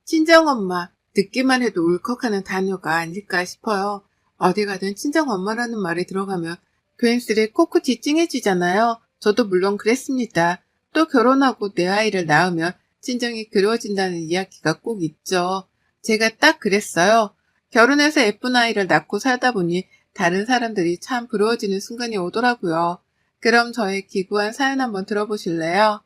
친정엄마, 듣기만 해도 울컥하는 단어가 아닐까 싶어요. 어디 가든 친정엄마라는 말이 들어가면 괜스레 코끝이 찡해지잖아요. 저도 물론 그랬습니다. 또 결혼하고 내 아이를 낳으면 친정이 그리워진다는 이야기가 꼭 있죠. 제가 딱 그랬어요. 결혼해서 예쁜 아이를 낳고 살다 보니 다른 사람들이 참 부러워지는 순간이 오더라고요. 그럼 저의 기구한 사연 한번 들어보실래요?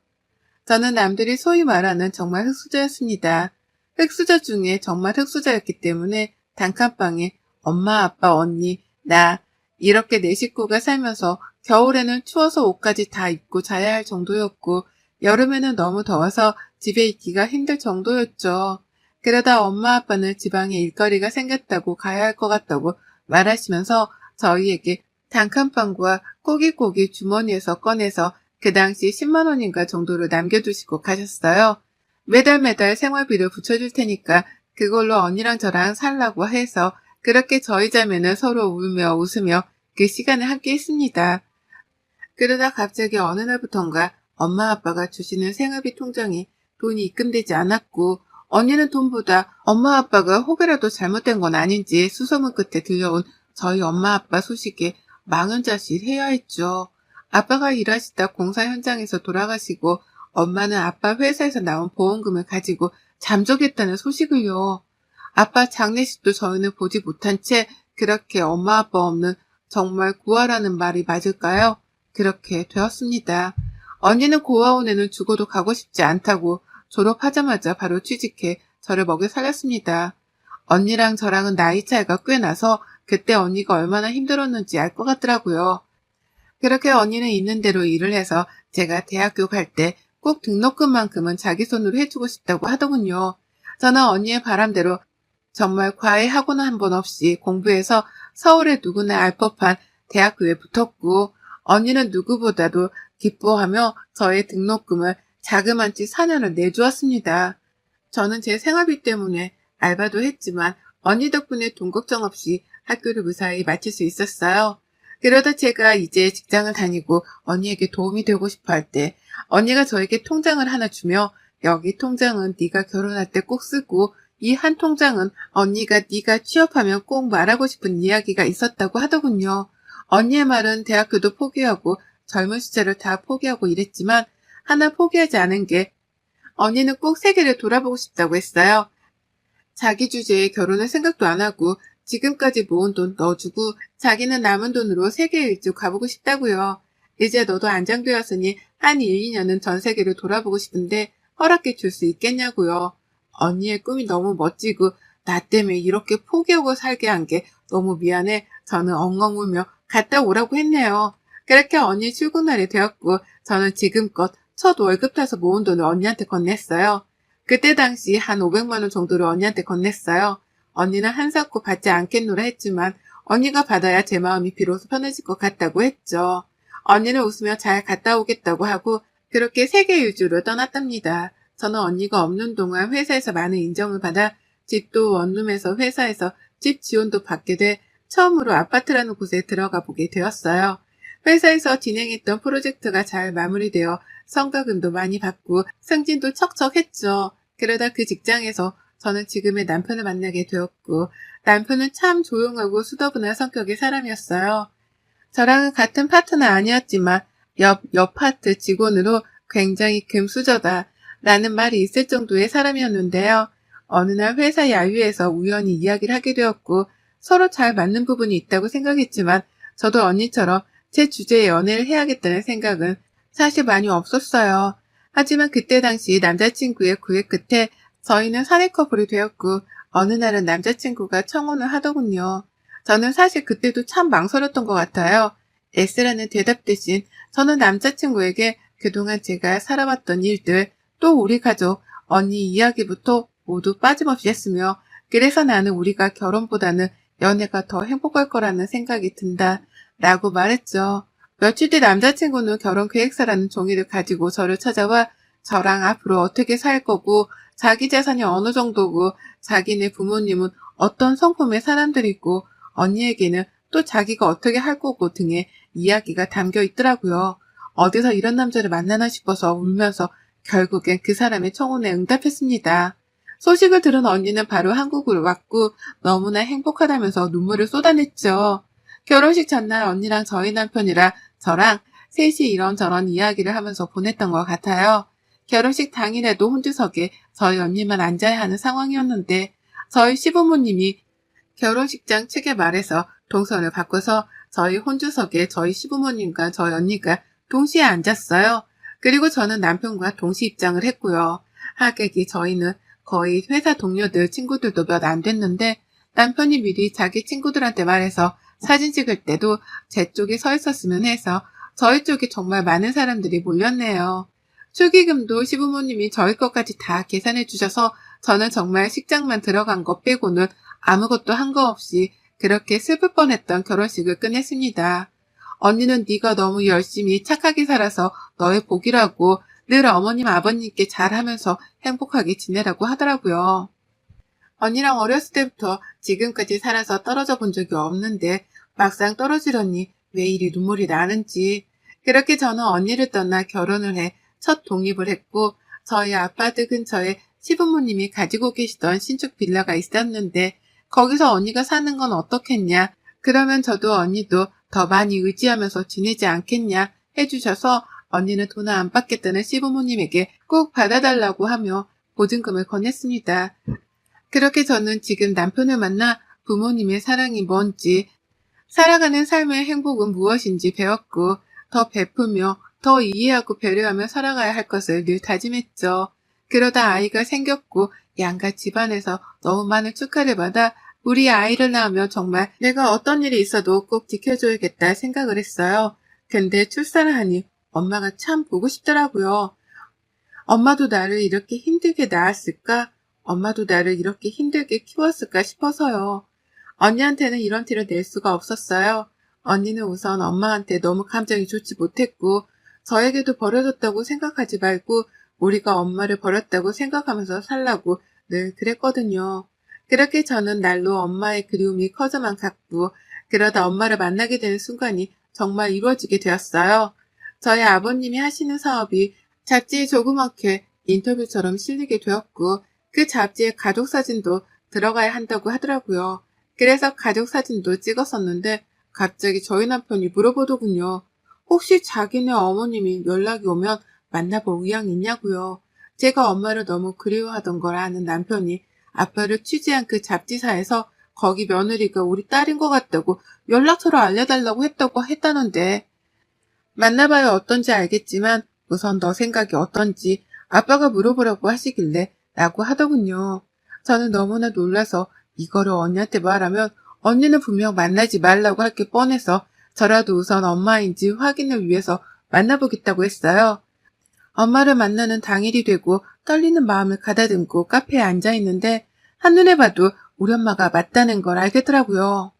저는 남들이 소위 말하는 정말 흙수저였습니다. 흙수저 중에 정말 흙수저였기 때문에 단칸방에 엄마, 아빠, 언니, 나 이렇게 네 식구가 살면서 겨울에는 추워서 옷까지 다 입고 자야 할 정도였고 여름에는 너무 더워서 집에 있기가 힘들 정도였죠. 그러다 엄마 아빠는 지방에 일거리가 생겼다고 가야 할 것 같다고 말하시면서 저희에게 단칸방과 꼬깃꼬깃 주머니에서 꺼내서 그 당시 10만 원인가 정도를 남겨두시고 가셨어요. 매달 생활비를 붙여줄 테니까 그걸로 언니랑 저랑 살라고 해서 그렇게 저희 자매는 서로 울며 웃으며 그 시간을 함께 했습니다. 그러다 갑자기 어느 날부턴가 엄마 아빠가 주시는 생활비 통장에 돈이 입금되지 않았고 언니는 돈보다 엄마 아빠가 혹여라도 잘못된 건 아닌지 수소문 끝에 들려온 저희 엄마 아빠 소식에 망연자실해야 했죠. 아빠가 일하시다 공사 현장에서 돌아가시고 엄마는 아빠 회사에서 나온 보험금을 가지고 잠적했다는 소식을요. 아빠 장례식도 저희는 보지 못한 채 그렇게 엄마 아빠 없는 정말 고아라는 말이 맞을까요? 그렇게 되었습니다. 언니는 고아원 애는 죽어도 가고 싶지 않다고 졸업하자마자 바로 취직해 저를 먹여 살렸습니다. 언니랑 저랑은 나이 차이가 꽤 나서 그때 언니가 얼마나 힘들었는지 알 것 같더라고요. 그렇게 언니는 있는 대로 일을 해서 제가 대학교 갈 때 꼭 등록금만큼은 자기 손으로 해주고 싶다고 하더군요. 저는 언니의 바람대로 정말 과외 학원 한 번 없이 공부해서 서울에 누구나 알 법한 대학교에 붙었고 언니는 누구보다도 기뻐하며 저의 등록금을 자그만치 4년을 내주었습니다. 저는 제 생활비 때문에 알바도 했지만 언니 덕분에 돈 걱정 없이 학교를 무사히 마칠 수 있었어요. 그러다 제가 이제 직장을 다니고 언니에게 도움이 되고 싶어 할 때 언니가 저에게 통장을 하나 주며 여기 통장은 네가 결혼할 때 꼭 쓰고 이 한 통장은 언니가 네가 취업하면 꼭 말하고 싶은 이야기가 있었다고 하더군요. 언니의 말은 대학교도 포기하고 젊은 시절을 다 포기하고 이랬지만 하나 포기하지 않은 게 언니는 꼭 세계를 돌아보고 싶다고 했어요. 자기 주제에 결혼을 생각도 안 하고 지금까지 모은 돈 넣어주고 자기는 남은 돈으로 세계 일주 가보고 싶다고요. 이제 너도 안정되었으니 한 1, 2년은 전 세계를 돌아보고 싶은데 허락해 줄 수 있겠냐고요. 언니의 꿈이 너무 멋지고 나 때문에 이렇게 포기하고 살게 한 게 너무 미안해. 저는 엉엉 울며 갔다 오라고 했네요. 그렇게 언니 출근날이 되었고 저는 지금껏 첫 월급 타서 모은 돈을 언니한테 건넸어요. 그때 당시 한 500만 원 정도를 언니한테 건넸어요. 언니는 한사코 받지 않겠노라 했지만 언니가 받아야 제 마음이 비로소 편해질 것 같다고 했죠. 언니는 웃으며 잘 갔다 오겠다고 하고 그렇게 세계 일주를 떠났답니다. 저는 언니가 없는 동안 회사에서 많은 인정을 받아 집도 원룸에서 회사에서 집 지원도 받게 돼 처음으로 아파트라는 곳에 들어가 보게 되었어요. 회사에서 진행했던 프로젝트가 잘 마무리되어 성과금도 많이 받고 승진도 척척했죠. 그러다 그 직장에서 저는 지금의 남편을 만나게 되었고 남편은 참 조용하고 수더분한 성격의 사람이었어요. 저랑은 같은 파트는 아니었지만 옆 파트 직원으로 굉장히 금수저다 라는 말이 있을 정도의 사람이었는데요. 어느 날 회사 야유에서 우연히 이야기를 하게 되었고 서로 잘 맞는 부분이 있다고 생각했지만 저도 언니처럼 제 주제에 연애를 해야겠다는 생각은 사실 많이 없었어요. 하지만 그때 당시 남자친구의 구애 끝에 저희는 사내 커플이 되었고 어느 날은 남자친구가 청혼을 하더군요. 저는 사실 그때도 참 망설였던 것 같아요. S라는 대답 대신 저는 남자친구에게 그동안 제가 살아왔던 일들, 또 우리 가족, 언니 이야기부터 모두 빠짐없이 했으며 그래서 나는 우리가 결혼보다는 연애가 더 행복할 거라는 생각이 든다 라고 말했죠. 며칠 뒤 남자친구는 결혼 계획서라는 종이를 가지고 저를 찾아와 저랑 앞으로 어떻게 살 거고 자기 재산이 어느 정도고 자기네 부모님은 어떤 성품의 사람들이고 언니에게는 또 자기가 어떻게 할 거고 등의 이야기가 담겨 있더라고요. 어디서 이런 남자를 만나나 싶어서 울면서 결국엔 그 사람의 청혼에 응답했습니다. 소식을 들은 언니는 바로 한국으로 왔고 너무나 행복하다면서 눈물을 쏟아냈죠. 결혼식 전날 언니랑 저희 남편이랑 저랑 셋이 이런저런 이야기를 하면서 보냈던 것 같아요. 결혼식 당일에도 혼주석에 저희 언니만 앉아야 하는 상황이었는데 저희 시부모님이 결혼식장 측에 말해서 동선을 바꿔서 저희 혼주석에 저희 시부모님과 저희 언니가 동시에 앉았어요. 그리고 저는 남편과 동시 입장을 했고요. 하객이 저희는 거의 회사 동료들 친구들도 몇 안 됐는데 남편이 미리 자기 친구들한테 말해서 사진 찍을 때도 제 쪽에 서 있었으면 해서 저희 쪽에 정말 많은 사람들이 몰렸네요. 축의금도 시부모님이 저희 것까지 다 계산해 주셔서 저는 정말 식장만 들어간 것 빼고는 아무것도 한 거 없이 그렇게 슬플 뻔했던 결혼식을 끝냈습니다. 언니는 네가 너무 열심히 착하게 살아서 너의 복이라고 늘 어머님 아버님께 잘하면서 행복하게 지내라고 하더라고요. 언니랑 어렸을 때부터 지금까지 살아서 떨어져 본 적이 없는데 막상 떨어지려니 왜 이리 눈물이 나는지. 그렇게 저는 언니를 떠나 결혼을 해 첫 독립을 했고 저희 아파트 근처에 시부모님이 가지고 계시던 신축 빌라가 있었는데 거기서 언니가 사는 건 어떻겠냐. 그러면 저도 언니도 더 많이 의지하면서 지내지 않겠냐 해주셔서 언니는 돈 안 받겠다는 시부모님에게 꼭 받아달라고 하며 보증금을 건넸습니다. 그렇게 저는 지금 남편을 만나 부모님의 사랑이 뭔지, 살아가는 삶의 행복은 무엇인지 배웠고 더 베풀며 더 이해하고 배려하며 살아가야 할 것을 늘 다짐했죠. 그러다 아이가 생겼고 양가 집안에서 너무 많은 축하를 받아 우리 아이를 낳으면 정말 내가 어떤 일이 있어도 꼭 지켜줘야겠다 생각을 했어요. 근데 출산을 하니 엄마가 참 보고 싶더라고요. 엄마도 나를 이렇게 힘들게 낳았을까? 엄마도 나를 이렇게 힘들게 키웠을까 싶어서요. 언니한테는 이런 티를 낼 수가 없었어요. 언니는 우선 엄마한테 너무 감정이 좋지 못했고 저에게도 버려졌다고 생각하지 말고 우리가 엄마를 버렸다고 생각하면서 살라고 늘 그랬거든요. 그렇게 저는 날로 엄마의 그리움이 커져만 갔고 그러다 엄마를 만나게 되는 순간이 정말 이루어지게 되었어요. 저희 아버님이 하시는 사업이 잡지에 조그맣게 인터뷰처럼 실리게 되었고 그 잡지에 가족사진도 들어가야 한다고 하더라고요. 그래서 가족사진도 찍었었는데 갑자기 저희 남편이 물어보더군요. 혹시 자기네 어머님이 연락이 오면 만나볼 의향이 있냐고요. 제가 엄마를 너무 그리워하던 걸 아는 남편이 아빠를 취재한 그 잡지사에서 거기 며느리가 우리 딸인 것 같다고 연락처를 알려달라고 했다는데 만나봐야 어떤지 알겠지만 우선 너 생각이 어떤지 아빠가 물어보라고 하시길래 라고 하더군요. 저는 너무나 놀라서 이거를 언니한테 말하면 언니는 분명 만나지 말라고 할 게 뻔해서 저라도 우선 엄마인지 확인을 위해서 만나보겠다고 했어요. 엄마를 만나는 당일이 되고 떨리는 마음을 가다듬고 카페에 앉아있는데 한눈에 봐도 우리 엄마가 맞다는 걸 알겠더라고요.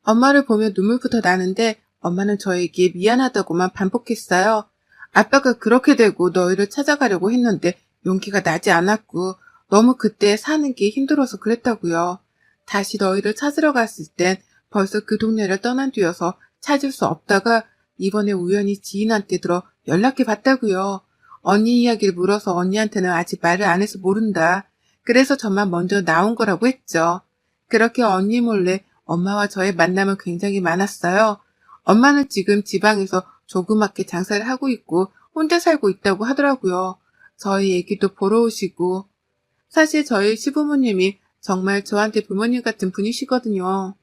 엄마를 보면 눈물부터 나는데 엄마는 저에게 미안하다고만 반복했어요. 아빠가 그렇게 되고 너희를 찾아가려고 했는데 용기가 나지 않았고 너무 그때 사는 게 힘들어서 그랬다고요. 다시 너희를 찾으러 갔을 땐 벌써 그 동네를 떠난 뒤여서 찾을 수 없다가 이번에 우연히 지인한테 들어 연락해 봤다고요. 언니 이야기를 물어서 언니한테는 아직 말을 안 해서 모른다. 그래서 저만 먼저 나온 거라고 했죠. 그렇게 언니 몰래 엄마와 저의 만남은 굉장히 많았어요. 엄마는 지금 지방에서 조그맣게 장사를 하고 있고 혼자 살고 있다고 하더라고요. 저희 애기도 보러 오시고 사실 저희 시부모님이 정말 저한테 부모님 같은 분이시거든요.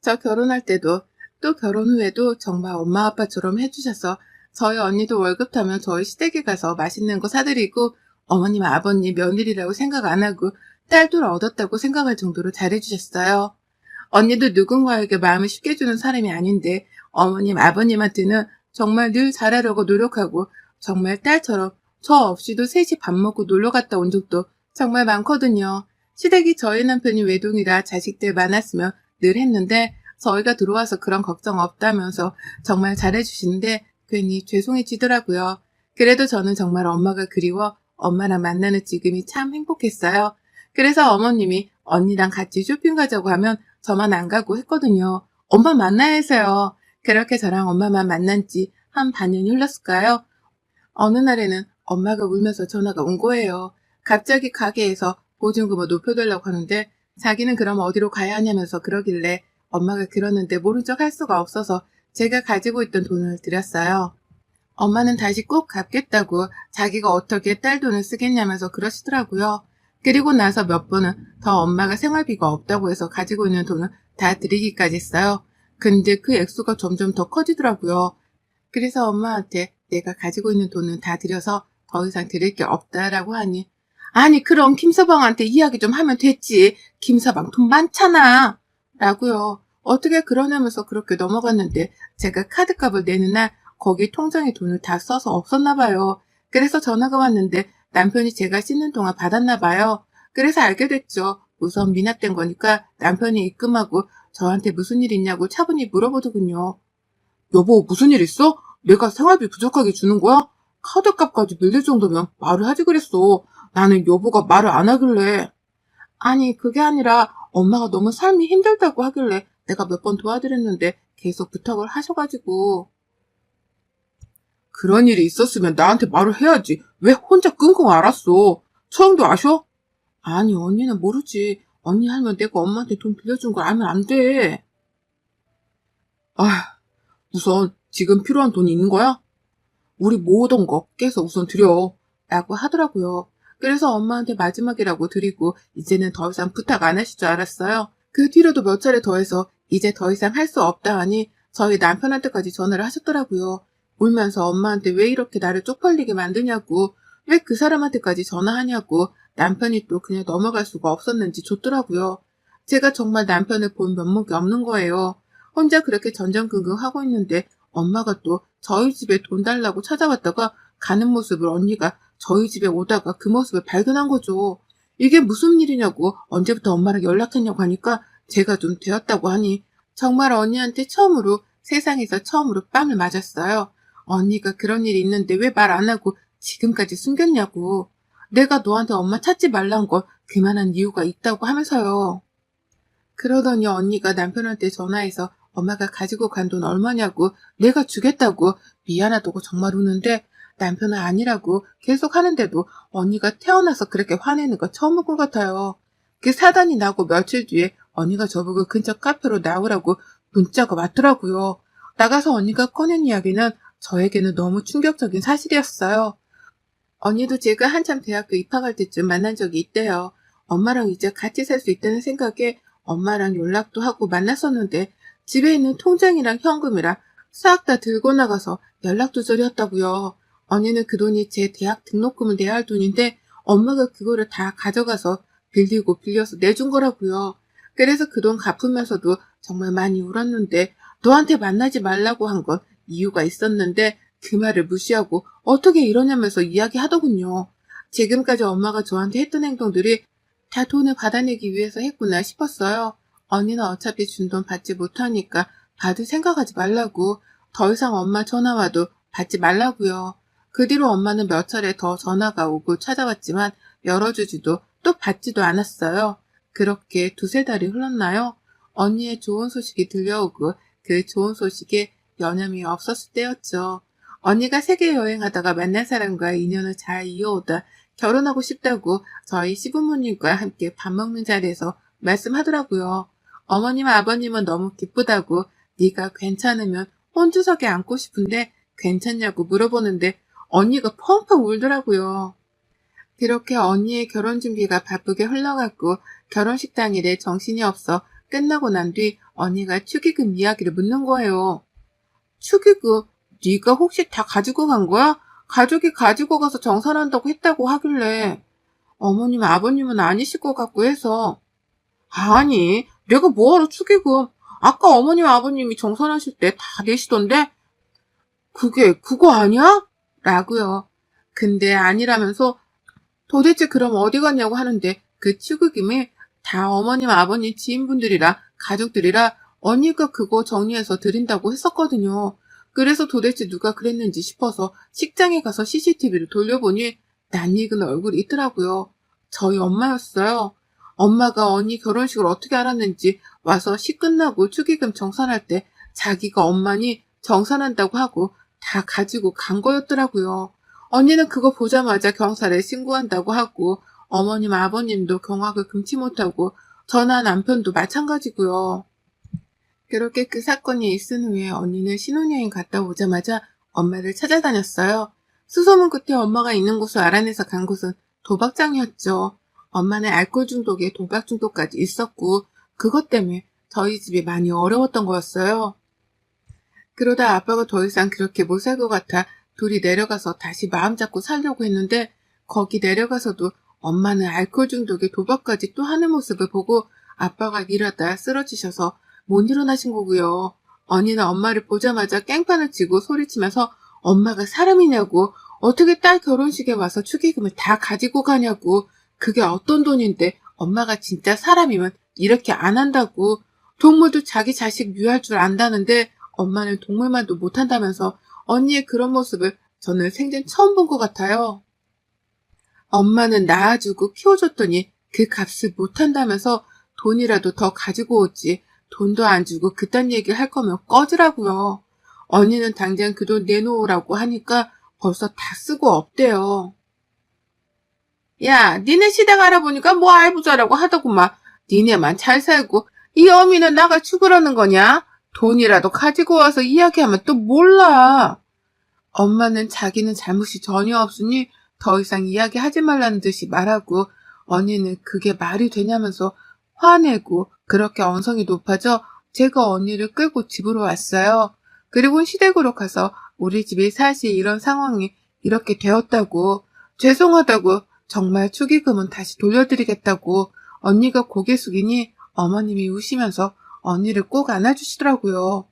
저 결혼할 때도 또 결혼 후에도 정말 엄마 아빠처럼 해주셔서 저희 언니도 월급 타면 저희 시댁에 가서 맛있는 거 사드리고 어머님 아버님 며느리라고 생각 안 하고 딸도 얻었다고 생각할 정도로 잘해주셨어요. 언니도 누군가에게 마음을 쉽게 주는 사람이 아닌데 어머님 아버님한테는 정말 늘 잘하려고 노력하고 정말 딸처럼 저 없이도 셋이 밥 먹고 놀러 갔다 온 적도 정말 많거든요. 시댁이 저희 남편이 외동이라 자식들 많았으면 늘 했는데 저희가 들어와서 그런 걱정 없다면서 정말 잘해주시는데 괜히 죄송해지더라고요. 그래도 저는 정말 엄마가 그리워 엄마랑 만나는 지금이 참 행복했어요. 그래서 어머님이 언니랑 같이 쇼핑 가자고 하면 저만 안 가고 했거든요. 엄마 만나야 해서요. 그렇게 저랑 엄마만 만난 지 한 반년이 흘렀을까요? 어느 날에는 엄마가 울면서 전화가 온 거예요. 갑자기 가게에서 보증금을 높여달라고 하는데 자기는 그럼 어디로 가야 하냐면서 그러길래 엄마가 그러는데 모른 척 할 수가 없어서 제가 가지고 있던 돈을 드렸어요. 엄마는 다시 꼭 갚겠다고 자기가 어떻게 딸 돈을 쓰겠냐면서 그러시더라고요. 그리고 나서 몇 번은 더 엄마가 생활비가 없다고 해서 가지고 있는 돈을 다 드리기까지 했어요. 근데 그 액수가 점점 더 커지더라고요. 그래서 엄마한테 내가 가지고 있는 돈은 다 드려서 더 이상 드릴 게 없다라고 하니 아니 그럼 김서방한테 이야기 좀 하면 됐지. 김서방 돈 많잖아. 라고요. 어떻게 그러냐면서 그렇게 넘어갔는데 제가 카드값을 내는 날 거기 통장에 돈을 다 써서 없었나 봐요. 그래서 전화가 왔는데 남편이 제가 씻는 동안 받았나 봐요. 그래서 알게 됐죠. 우선 미납된 거니까 남편이 입금하고 저한테 무슨 일 있냐고 차분히 물어보더군요. 여보, 무슨 일 있어? 내가 생활비 부족하게 주는 거야? 카드값까지 밀릴 정도면 말을 하지 그랬어. 나는 여보가 말을 안 하길래. 아니, 그게 아니라 엄마가 너무 삶이 힘들다고 하길래 내가 몇 번 도와드렸는데 계속 부탁을 하셔가지고. 그런 일이 있었으면 나한테 말을 해야지. 왜 혼자 끙끙 앓았어? 처음도 아셔? 아니, 언니는 모르지. 언니 할면 내가 엄마한테 돈 빌려준 걸 알면 안 돼. 아, 우선 지금 필요한 돈이 있는 거야? 우리 모으던 거 깨서 우선 드려. 라고 하더라고요. 그래서 엄마한테 마지막이라고 드리고 이제는 더 이상 부탁 안 하실 줄 알았어요. 그 뒤로도 몇 차례 더해서 이제 더 이상 할 수 없다 하니 저희 남편한테까지 전화를 하셨더라고요. 울면서 엄마한테 왜 이렇게 나를 쪽팔리게 만드냐고, 왜 그 사람한테까지 전화하냐고, 남편이 또 그냥 넘어갈 수가 없었는지 줬더라고요. 제가 정말 남편을 본 면목이 없는 거예요. 혼자 그렇게 전전긍긍하고 있는데 엄마가 또 저희 집에 돈 달라고 찾아왔다가 가는 모습을 언니가 저희 집에 오다가 그 모습을 발견한 거죠. 이게 무슨 일이냐고 언제부터 엄마랑 연락했냐고 하니까 제가 좀 되었다고 하니 정말 언니한테 처음으로 세상에서 처음으로 뺨을 맞았어요. 언니가 그런 일이 있는데 왜 말 안 하고 지금까지 숨겼냐고. 내가 너한테 엄마 찾지 말란 걸 그만한 이유가 있다고 하면서요. 그러더니 언니가 남편한테 전화해서 엄마가 가지고 간 돈 얼마냐고 내가 주겠다고 미안하다고 정말 우는데 남편은 아니라고 계속 하는데도 언니가 태어나서 그렇게 화내는 거 처음 본 것 같아요. 그 사단이 나고 며칠 뒤에 언니가 저보고 근처 카페로 나오라고 문자가 왔더라고요. 나가서 언니가 꺼낸 이야기는 저에게는 너무 충격적인 사실이었어요. 언니도 제가 한참 대학교 입학할 때쯤 만난 적이 있대요. 엄마랑 이제 같이 살 수 있다는 생각에 엄마랑 연락도 하고 만났었는데 집에 있는 통장이랑 현금이랑 싹 다 들고 나가서 연락두절이었다고요. 언니는 그 돈이 제 대학 등록금을 내야 할 돈인데 엄마가 그거를 다 가져가서 빌리고 빌려서 내준 거라고요. 그래서 그 돈 갚으면서도 정말 많이 울었는데 너한테 만나지 말라고 한 건 이유가 있었는데 그 말을 무시하고 어떻게 이러냐면서 이야기하더군요. 지금까지 엄마가 저한테 했던 행동들이 다 돈을 받아내기 위해서 했구나 싶었어요. 언니는 어차피 준 돈 받지 못하니까 받을 생각하지 말라고, 더 이상 엄마 전화 와도 받지 말라고요. 그 뒤로 엄마는 몇 차례 더 전화가 오고 찾아왔지만 열어주지도 또 받지도 않았어요. 그렇게 두세 달이 흘렀나요? 언니의 좋은 소식이 들려오고 그 좋은 소식에 여념이 없었을 때였죠. 언니가 세계 여행하다가 만난 사람과 인연을 잘 이어오다 결혼하고 싶다고 저희 시부모님과 함께 밥 먹는 자리에서 말씀하더라고요. 어머님 아버님은 너무 기쁘다고 네가 괜찮으면 혼주석에 앉고 싶은데 괜찮냐고 물어보는데 언니가 펑펑 울더라고요. 그렇게 언니의 결혼 준비가 바쁘게 흘러갔고 결혼식 당일에 정신이 없어 끝나고 난 뒤 언니가 축의금 이야기를 묻는 거예요. 축의금 네가 혹시 다 가지고 간 거야? 가족이 가지고 가서 정산한다고 했다고 하길래 어머님 아버님은 아니실 것 같고 해서 아니 내가 뭐하러 축의금 아까 어머님 아버님이 정산하실 때 다 내시던데 그게 그거 아니야? 라고요. 근데 아니라면서 도대체 그럼 어디 갔냐고 하는데 그 축의금이 다 어머님 아버님 지인분들이라 가족들이라 언니가 그거 정리해서 드린다고 했었거든요. 그래서 도대체 누가 그랬는지 싶어서 식장에 가서 CCTV를 돌려보니 낯익은 얼굴이 있더라고요. 저희 엄마였어요. 엄마가 언니 결혼식을 어떻게 알았는지 와서 식 끝나고 축의금 정산할 때 자기가 엄마니 정산한다고 하고 다 가지고 간 거였더라고요. 언니는 그거 보자마자 경찰에 신고한다고 하고 어머님, 아버님도 경악을 금치 못하고 저나 남편도 마찬가지고요. 그렇게 그 사건이 있은 후에 언니는 신혼여행 갔다 오자마자 엄마를 찾아다녔어요. 수소문 끝에 엄마가 있는 곳을 알아내서 간 곳은 도박장이었죠. 엄마는 알코올 중독에 도박 중독까지 있었고 그것 때문에 저희 집이 많이 어려웠던 거였어요. 그러다 아빠가 더 이상 그렇게 못 살 것 같아 둘이 내려가서 다시 마음 잡고 살려고 했는데 거기 내려가서도 엄마는 알코올 중독에 도박까지 또 하는 모습을 보고 아빠가 일하다 쓰러지셔서 못 일어나신 거고요. 언니는 엄마를 보자마자 깽판을 치고 소리치면서 엄마가 사람이냐고, 어떻게 딸 결혼식에 와서 축의금을 다 가지고 가냐고, 그게 어떤 돈인데 엄마가 진짜 사람이면 이렇게 안 한다고, 동물도 자기 자식 묘할 줄 안다는데 엄마는 동물만도 못한다면서 언니의 그런 모습을 저는 생전 처음 본 것 같아요. 엄마는 낳아주고 키워줬더니 그 값을 못한다면서 돈이라도 더 가지고 오지, 돈도 안 주고 그딴 얘기 할 거면 꺼지라고요. 언니는 당장 그 돈 내놓으라고 하니까 벌써 다 쓰고 없대요. 야, 니네 시댁 알아보니까 뭐 알부자라고 하더구만. 니네만 잘 살고 이 어미는 나가 죽으라는 거냐? 돈이라도 가지고 와서 이야기하면 또 몰라. 엄마는 자기는 잘못이 전혀 없으니 더 이상 이야기하지 말라는 듯이 말하고, 언니는 그게 말이 되냐면서 화내고 그렇게 언성이 높아져 제가 언니를 끌고 집으로 왔어요. 그리고 시댁으로 가서 우리 집이 사실 이런 상황이 이렇게 되었다고, 죄송하다고, 정말 축의금은 다시 돌려드리겠다고 언니가 고개 숙이니 어머님이 우시면서 언니를 꼭 안아주시더라고요.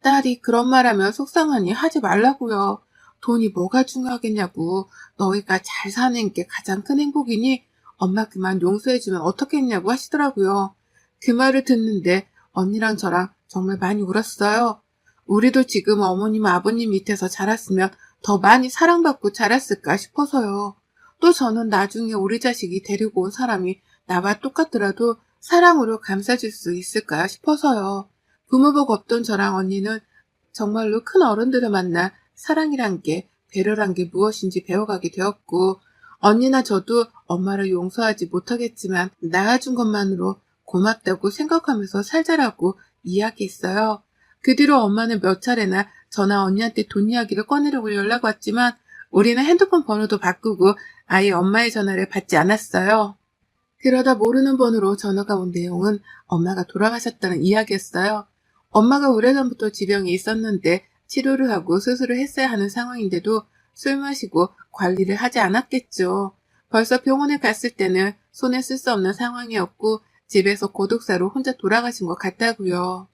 딸이 그런 말하면 속상하니 하지 말라고요. 돈이 뭐가 중요하겠냐고. 너희가 잘 사는 게 가장 큰 행복이니 엄마 그만 용서해주면 어떻겠냐고 하시더라고요. 그 말을 듣는데 언니랑 저랑 정말 많이 울었어요. 우리도 지금 어머님 아버님 밑에서 자랐으면 더 많이 사랑받고 자랐을까 싶어서요. 또 저는 나중에 우리 자식이 데리고 온 사람이 나와 똑같더라도 사랑으로 감싸줄 수 있을까 싶어서요. 부모복 없던 저랑 언니는 정말로 큰 어른들을 만나 사랑이란 게, 배려란 게 무엇인지 배워가게 되었고, 언니나 저도 엄마를 용서하지 못하겠지만 낳아준 것만으로 고맙다고 생각하면서 살자라고 이야기했어요. 그 뒤로 엄마는 몇 차례나 저나 언니한테 돈 이야기를 꺼내려고 연락 왔지만 우리는 핸드폰 번호도 바꾸고 아예 엄마의 전화를 받지 않았어요. 그러다 모르는 번호로 전화가 온 내용은 엄마가 돌아가셨다는 이야기였어요. 엄마가 오래전부터 지병이 있었는데 치료를 하고 수술을 했어야 하는 상황인데도 술 마시고 관리를 하지 않았겠죠. 벌써 병원에 갔을 때는 손에 쓸 수 없는 상황이었고 집에서 고독사로 혼자 돌아가신 것 같다고요.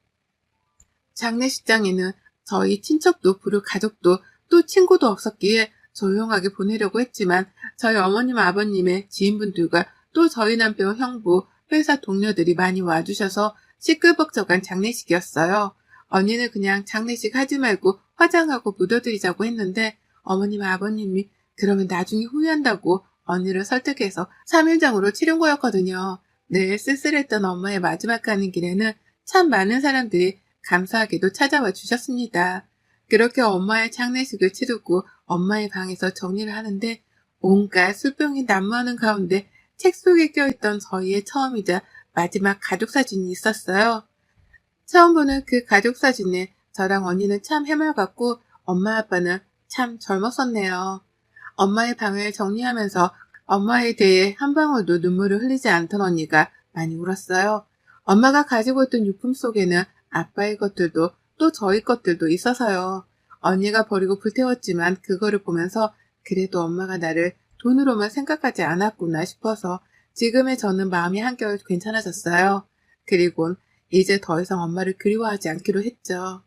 장례식장에는 저희 친척도 부를 가족도 또 친구도 없었기에 조용하게 보내려고 했지만 저희 어머님 아버님의 지인분들과 또 저희 남편 형부 회사 동료들이 많이 와주셔서 시끌벅적한 장례식이었어요. 언니는 그냥 장례식 하지 말고 화장하고 묻어드리자고 했는데 어머님 아버님이 그러면 나중에 후회한다고 언니를 설득해서 3일장으로 치른 거였거든요. 늘 쓸쓸했던 엄마의 마지막 가는 길에는 참 많은 사람들이 감사하게도 찾아와 주셨습니다. 그렇게 엄마의 장례식을 치르고 엄마의 방에서 정리를 하는데 온갖 술병이 난무하는 가운데 책 속에 껴있던 저희의 처음이자 마지막 가족사진이 있었어요. 처음 보는 그 가족사진에 저랑 언니는 참 해맑았고 엄마 아빠는 참 젊었었네요. 엄마의 방을 정리하면서 엄마에 대해 한 방울도 눈물을 흘리지 않던 언니가 많이 울었어요. 엄마가 가지고 있던 유품 속에는 아빠의 것들도 또 저희 것들도 있어서요. 언니가 버리고 불태웠지만 그거를 보면서 그래도 엄마가 나를 돈으로만 생각하지 않았구나 싶어서 지금의 저는 마음이 한결 괜찮아졌어요. 그리곤 이제 더 이상 엄마를 그리워하지 않기로 했죠.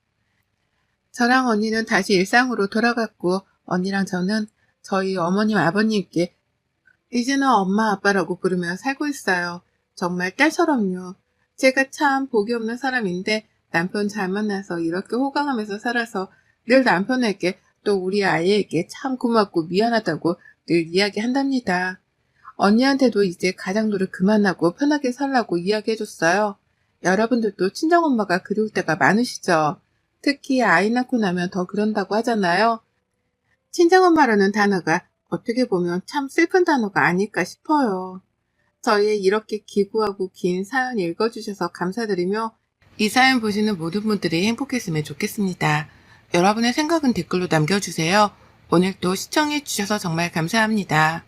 저랑 언니는 다시 일상으로 돌아갔고 언니랑 저는 저희 어머님 아버님께 이제는 엄마 아빠라고 부르며 살고 있어요. 정말 딸처럼요. 제가 참 복이 없는 사람인데 남편 잘 만나서 이렇게 호강하면서 살아서 늘 남편에게 또 우리 아이에게 참 고맙고 미안하다고 늘 이야기한답니다. 언니한테도 이제 가장노를 그만하고 편하게 살라고 이야기해줬어요. 여러분들도 친정엄마가 그리울 때가 많으시죠? 특히 아이 낳고 나면 더 그런다고 하잖아요. 친정엄마라는 단어가 어떻게 보면 참 슬픈 단어가 아닐까 싶어요. 저희의 이렇게 기구하고 긴 사연 읽어주셔서 감사드리며 이 사연 보시는 모든 분들이 행복했으면 좋겠습니다. 여러분의 생각은 댓글로 남겨주세요. 오늘도 시청해주셔서 정말 감사합니다.